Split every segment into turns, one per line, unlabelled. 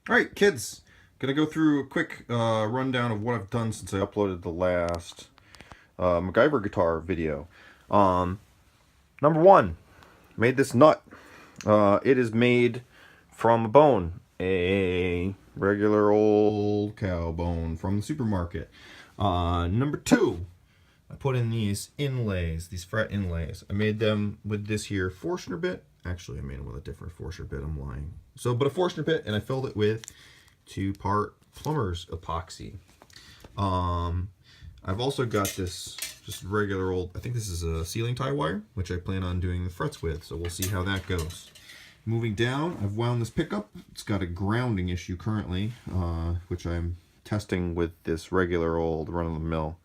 All right, kids, gonna go through a quick rundown of what I've done since I uploaded the last Macgyver guitar video. Um, Number one, made this nut. It is made from a bone, a regular old cow bone from the supermarket. Number two, I put in these inlays, these fret inlays. I made them with this here Forstner bit. Actually, I made them with a different Forstner bit. I'm lying. But a Forstner bit, and I filled it with 2-part plumber's epoxy. I've also got this just regular old, I think this is a ceiling tie wire, which I plan on doing the frets with, so we'll see how that goes. Moving down, I've wound this pickup. It's got a grounding issue currently, which I'm testing with this regular old run-of-the-mill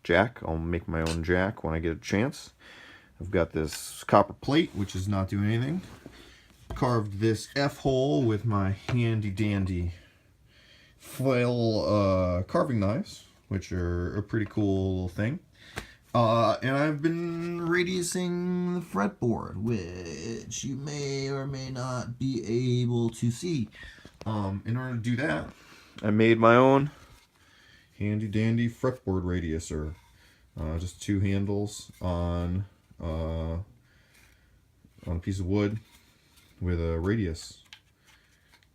jack. I'll make my own jack when I get a chance. I've got this copper plate, which is not doing anything. Carved this F-hole with my handy-dandy flail carving knives, which are a pretty cool little thing. And I've been radiusing the fretboard, which you may or may not be able to see. In order to do that, I made my own handy dandy fretboard radiuser. Just 2 handles on a piece of wood with a radius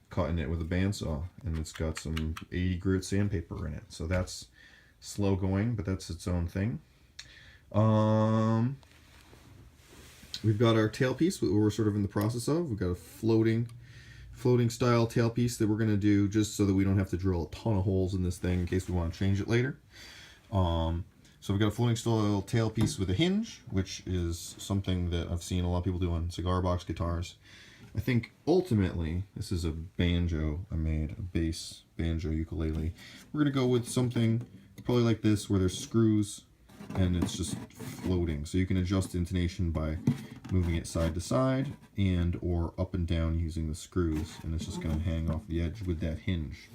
cut in it with a bandsaw, and it's got some 80 grit sandpaper in it. So that's slow going, but that's its own thing. We've got our tailpiece, what we're sort of in the process of. We've got a floating style tailpiece that we're going to do just so that we don't have to drill a ton of holes in this thing in case we want to change it later. So we've got a floating style tailpiece with a hinge, which is something that I've seen a lot of people do on cigar box guitars. I think ultimately, this is a banjo I made, a bass banjo ukulele. We're going to go with something probably like this, where there's screws and it's just floating. So you can adjust the intonation by moving it side to side and or up and down using the screws, and it's just going to hang off the edge with that hinge.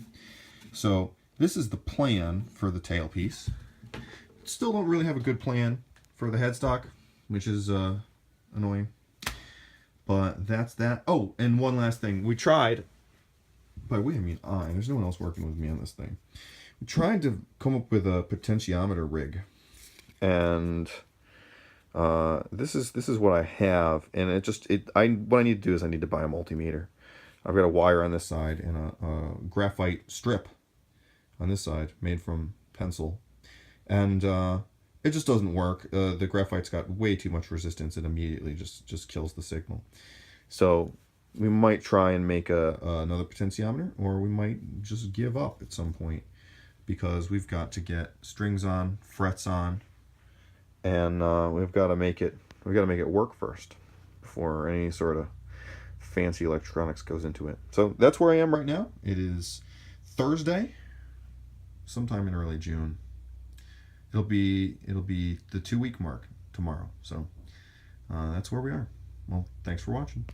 So this is the plan for the tailpiece. Still don't really have a good plan for the headstock, which is annoying. But that's that. Oh, and one last thing. We tried, by we I mean I, there's no one else working with me on this thing. We tried to come up with a potentiometer rig. And this is what I have, and what I need to do is I need to buy a multimeter. I've got a wire on this side and a graphite strip on this side made from pencil, and it just doesn't work. The graphite's got way too much resistance. It immediately just kills the signal. So we might try and make another potentiometer, or we might just give up at some point, because we've got to get strings on, frets on, and we've got to make it work first before any sort of fancy electronics goes into it. So that's where I am right now. It is Thursday, sometime in early June. It'll be the 2-week mark tomorrow. So that's where we are. Well, thanks for watching.